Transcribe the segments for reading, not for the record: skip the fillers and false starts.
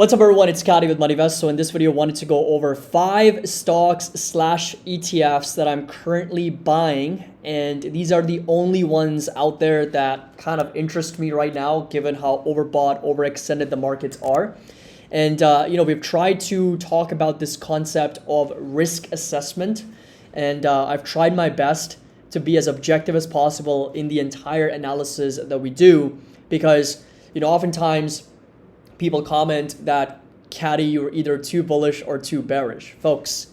What's up everyone, it's Scotty with MoneyVest. So in this video, I wanted to go over 5 stocks/ETFs that I'm currently buying. And these are the only ones out there that kind of interest me right now, given how overbought, overextended the markets are. And, we've tried to talk about this concept of risk assessment. And I've tried my best to be as objective as possible in the entire analysis that we do. Because, oftentimes, people comment that, Caddy, you're either too bullish or too bearish. Folks,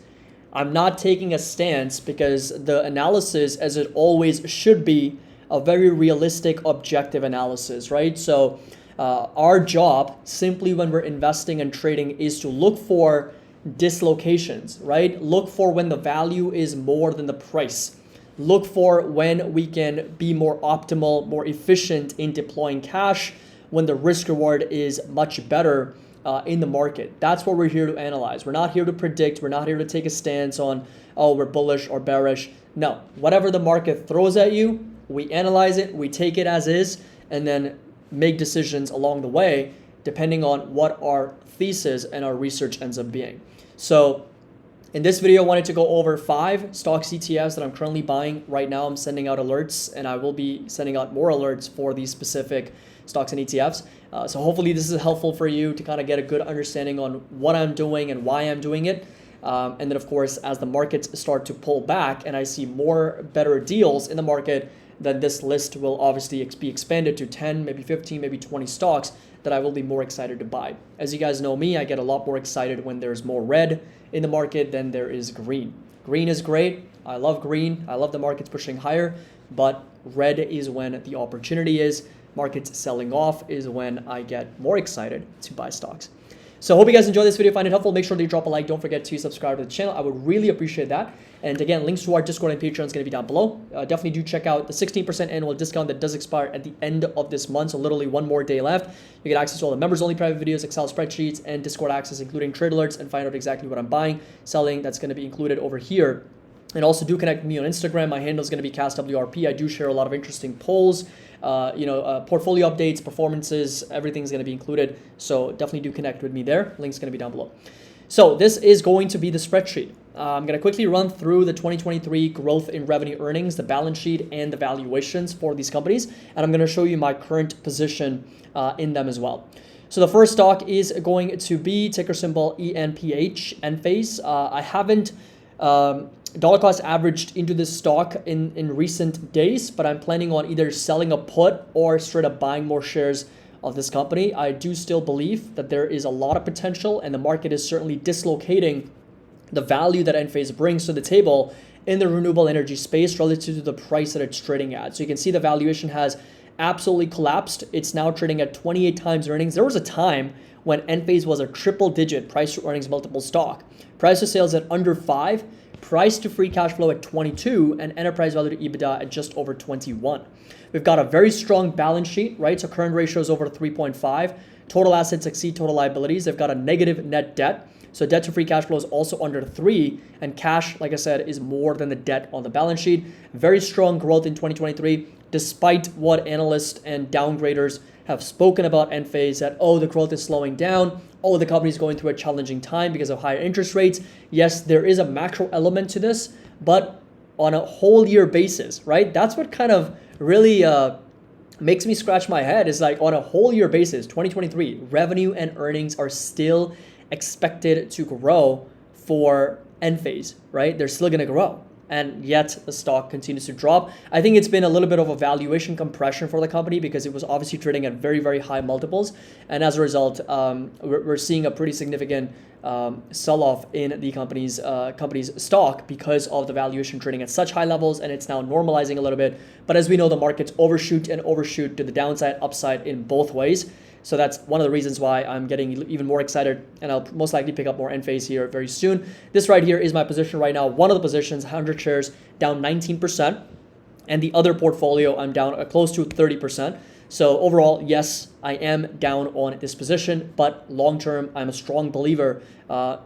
I'm not taking a stance because the analysis, as it always should be, a very realistic, objective analysis, right? So our job, simply when we're investing and trading, is to look for dislocations, right? Look for when the value is more than the price. Look for when we can be more optimal, more efficient in deploying cash, when the risk reward is much better in the market. That's what we're here to analyze. We're not here to predict. We're not here to take a stance on, oh, we're bullish or bearish. No, whatever the market throws at you, we analyze it, we take it as is, and then make decisions along the way, depending on what our thesis and our research ends up being. So in this video, I wanted to go over 5 stocks ETFs that I'm currently buying right now. I'm sending out alerts, and I will be sending out more alerts for these specific stocks and ETFs. So hopefully this is helpful for you to kind of get a good understanding on what I'm doing and why I'm doing it. And then, of course, as the markets start to pull back and I see more better deals in the market, then this list will obviously be expanded to 10, maybe 15, maybe 20 stocks that I will be more excited to buy. As you guys know me, I get a lot more excited when there's more red in the market than there is green. Green is great. I love green. I love the markets pushing higher, but red is when the opportunity is. Markets selling off is when I get more excited to buy stocks. So I hope you guys enjoyed this video. Find it helpful. Make sure that you drop a like. Don't forget to subscribe to the channel. I would really appreciate that. And again, links to our Discord and Patreon is going to be down below. Definitely do check out the 16% annual discount that does expire at the end of this month. So literally one more day left. You get access to all the members only private videos, Excel spreadsheets, and Discord access, including trade alerts, and find out exactly what I'm buying, selling. That's going to be included over here. And also do connect with me on Instagram. My handle is going to be CastWRP. I do share a lot of interesting polls, portfolio updates, performances, everything's going to be included. So definitely do connect with me there. Link's going to be down below. So this is going to be the spreadsheet. I'm going to quickly run through the 2023 growth in revenue earnings, the balance sheet, and the valuations for these companies. And I'm going to show you my current position in them as well. So the first stock is going to be ticker symbol ENPH, Enphase. I haven't dollar cost averaged into this stock in recent days, but I'm planning on either selling a put or straight up buying more shares of this company. I do still believe that there is a lot of potential, and the market is certainly dislocating the value that Enphase brings to the table in the renewable energy space relative to the price that it's trading at. So you can see the valuation has absolutely collapsed. It's now trading at 28 times earnings. There was a time when Enphase was a triple-digit price to earnings multiple stock. Price to sales at under 5, price to free cash flow at 22, and enterprise value to EBITDA at just over 21. We've got a very strong balance sheet, right? So current ratio is over 3.5. Total assets exceed total liabilities. They've got a negative net debt. So debt to free cash flow is also under 3, and cash, like I said, is more than the debt on the balance sheet. Very strong growth in 2023, despite what analysts and downgraders have spoken about Enphase, that, oh, the growth is slowing down. Oh, the company is going through a challenging time because of higher interest rates. Yes, there is a macro element to this, but on a whole year basis, right? That's what kind of really makes me scratch my head, is like on a whole year basis, 2023, revenue and earnings are still expected to grow for Enphase, right? They're still going to grow. And yet the stock continues to drop. I think it's been a little bit of a valuation compression for the company because it was obviously trading at very, very high multiples. And as a result, we're seeing a pretty significant sell-off in the company's stock because of the valuation trading at such high levels, and it's now normalizing a little bit. But as we know, the markets overshoot and overshoot to the downside, upside in both ways. So that's one of the reasons why I'm getting even more excited, and I'll most likely pick up more Enphase here very soon. This right here is my position right now. One of the positions, 100 shares, down 19%, and the other portfolio, I'm down close to 30%. So overall, yes, I am down on this position, but long-term, I'm a strong believer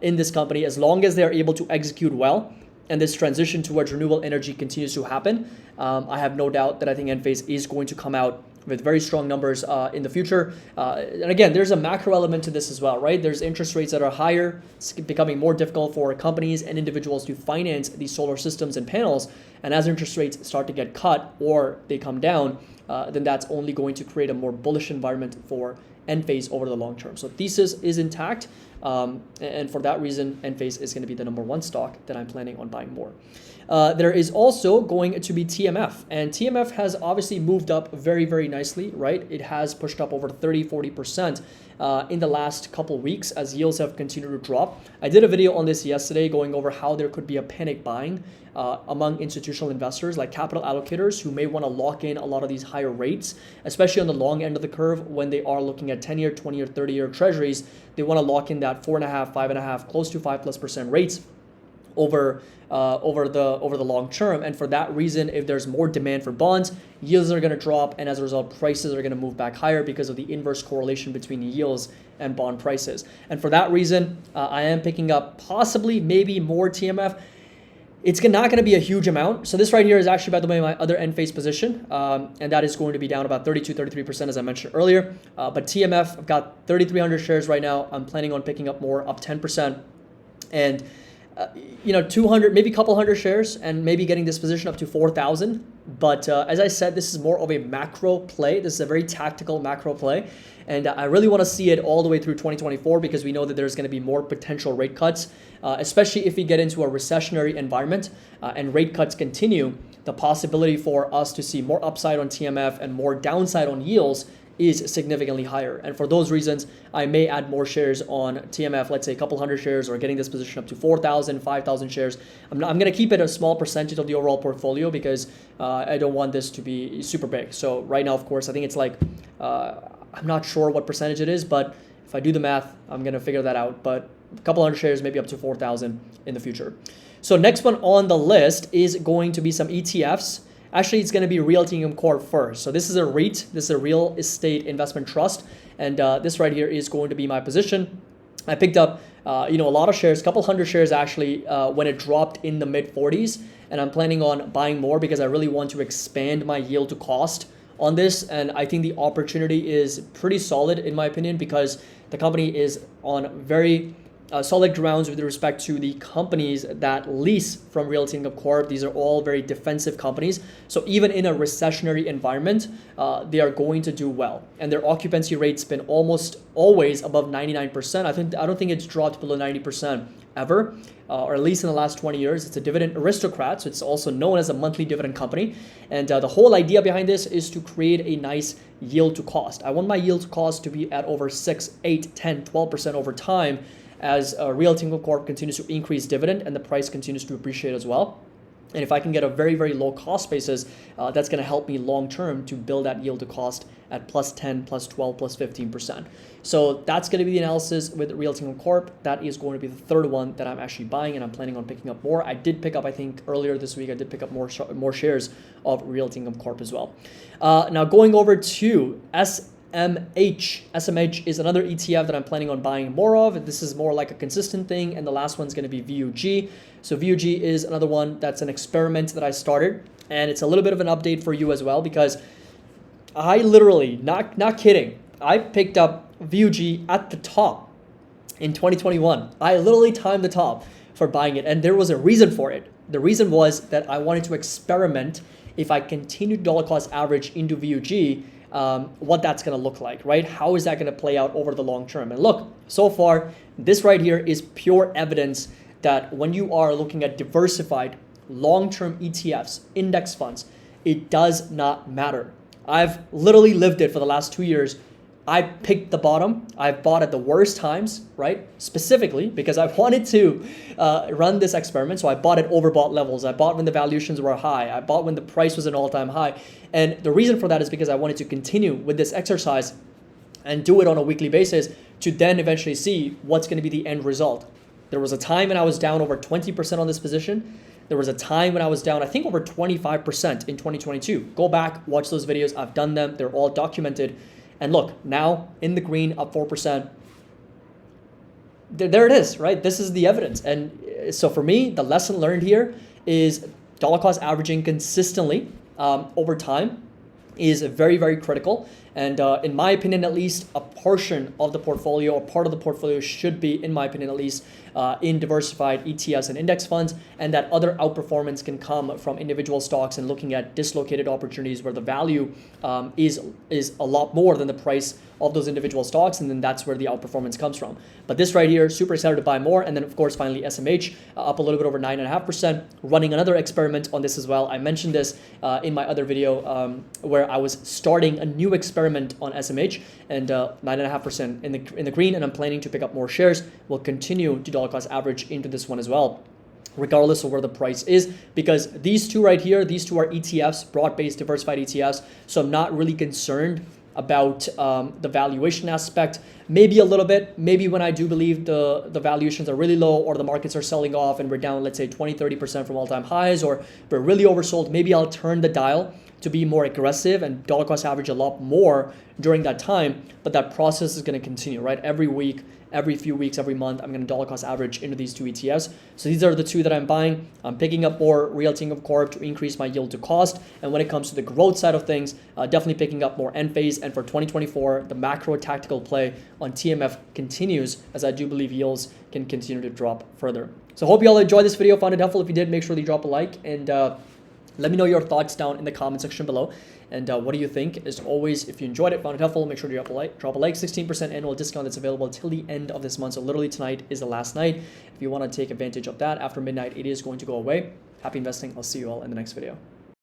in this company. As long as they're able to execute well, and this transition towards renewable energy continues to happen, I have no doubt that I think Enphase is going to come out with very strong numbers in the future. And again, there's a macro element to this as well, right? There's interest rates that are higher. It's becoming more difficult for companies and individuals to finance these solar systems and panels. And as interest rates start to get cut or they come down, then that's only going to create a more bullish environment for Enphase over the long term. So thesis is intact. And for that reason, Enphase is going to be the #1 stock that I'm planning on buying more. There is also going to be TMF, and TMF has obviously moved up very, very nicely, right? It has pushed up over 30-40% in the last couple weeks as yields have continued to drop. I did a video on this yesterday going over how there could be a panic buying among institutional investors like capital allocators who may want to lock in a lot of these higher rates, especially on the long end of the curve when they are looking at 10-year, 20-year, 30-year treasuries. They want to lock in that 4.5%, 5.5%, close to 5+% rates over the long term. And for that reason, if there's more demand for bonds, yields are going to drop, and as a result, prices are going to move back higher because of the inverse correlation between yields and bond prices. And for that reason, I am picking up possibly maybe more TMF. It's not going to be a huge amount. So this right here is actually, by the way, my other Enphase position, and that is going to be down about 32-33% as I mentioned earlier. But TMF, I've got 3,300 shares right now. I'm planning on picking up more, up 10%, and 200, maybe a couple hundred shares, and maybe getting this position up to 4,000. But as I said, this is more of a macro play. This is a very tactical macro play. And I really want to see it all the way through 2024 because we know that there's going to be more potential rate cuts, especially if we get into a recessionary environment and rate cuts continue. The possibility for us to see more upside on TMF and more downside on yields is significantly higher. And for those reasons, I may add more shares on TMF, let's say a couple hundred shares, or getting this position up to 4,000, 5,000 shares. I'm going to keep it a small percentage of the overall portfolio because I don't want this to be super big. So right now, of course, I think it's like, I'm not sure what percentage it is, but if I do the math, I'm going to figure that out. But a couple hundred shares, maybe up to 4,000 in the future. So next one on the list is going to be some ETFs. Actually, it's going to be Realty Income Corp first. So this is a REIT. This is a real estate investment trust. And this right here is going to be my position. I picked up a lot of shares, a couple hundred shares actually, when it dropped in the mid 40s. And I'm planning on buying more because I really want to expand my yield to cost on this. And I think the opportunity is pretty solid in my opinion because the company is on very solid grounds with respect to the companies that lease from Realty Income Corp. These are all very defensive companies. So even in a recessionary environment, they are going to do well. And their occupancy rate's been almost always above 99%. I don't think it's dropped below 90% ever, or at least in the last 20 years. It's a dividend aristocrat, so it's also known as a monthly dividend company. And the whole idea behind this is to create a nice yield to cost. I want my yield to cost to be at over 6, 8, 10, 12% over time, as Realty Income Corp continues to increase dividend and the price continues to appreciate as well. And if I can get a very, very low cost basis, that's going to help me long term to build that yield to cost at plus 10, plus 12, plus 15%. So that's going to be the analysis with Realty Income Corp. That is going to be the third one that I'm actually buying, and I'm planning on picking up more. I did pick up, I think earlier this week, I did pick up more shares of Realty Income Corp as well. Now going over to SMH. SMH is another ETF that I'm planning on buying more of. This is more like a consistent thing. And the last one's going to be VUG. So VUG is another one that's an experiment that I started. And it's a little bit of an update for you as well because I literally, not kidding, I picked up VUG at the top in 2021. I literally timed the top for buying it. And there was a reason for it. The reason was that I wanted to experiment if I continued dollar cost average into VUG, what that's going to look like, right? How is that going to play out over the long term? And look, so far, this right here is pure evidence that when you are looking at diversified long-term ETFs, index funds, it does not matter. I've literally lived it for the last 2 years. I picked the bottom. I've bought at the worst times, right? Specifically because I wanted to run this experiment. So I bought at overbought levels. I bought when the valuations were high. I bought when the price was an all-time high. And the reason for that is because I wanted to continue with this exercise and do it on a weekly basis to then eventually see what's going to be the end result. There was a time when I was down over 20% on this position. There was a time when I was down, I think, over 25% in 2022. Go back, watch those videos. I've done them. They're all documented. And look, now in the green, up 4%. There it is, right? This is the evidence. And so for me, the lesson learned here is dollar cost averaging consistently over time is very, very critical. And in my opinion, at least, a portion of the portfolio or part of the portfolio should be, in my opinion, at least, in diversified ETFs and index funds, and that other outperformance can come from individual stocks and looking at dislocated opportunities where the value is a lot more than the price of those individual stocks, and then that's where the outperformance comes from. But this right here, super excited to buy more. And then of course, finally SMH up a little bit over 9.5%, running another experiment on this as well. I mentioned this in my other video where I was starting a new experiment on SMH, and 9.5% in the green, and I'm planning to pick up more shares. We'll continue to dollar cost average into this one as well, regardless of where the price is, because these two right here, these two are ETFs, broad-based diversified ETFs. So I'm not really concerned about the valuation aspect. Maybe a little bit, maybe when I do believe the valuations are really low, or the markets are selling off and we're down, let's say 20-30% from all-time highs, or we're really oversold, maybe I'll turn the dial to be more aggressive and dollar cost average a lot more during that time. But that process is going to continue, right? Every week, every few weeks, every month, I'm going to dollar cost average into these two ETFs. So these are the two that I'm buying. I'm picking up more Realty Income Corp to increase my yield to cost. And when it comes to the growth side of things, definitely picking up more Enphase. And for 2024, the macro tactical play on TMF continues, as I do believe yields can continue to drop further. So hope you all enjoyed this video, found it helpful. If you did, make sure to drop a like, and let me know your thoughts down in the comment section below. And what do you think? As always, if you enjoyed it, found it helpful, make sure to drop a like. 16% annual discount that's available till the end of this month. So literally tonight is the last night. If you want to take advantage of that, after midnight, it is going to go away. Happy investing. I'll see you all in the next video.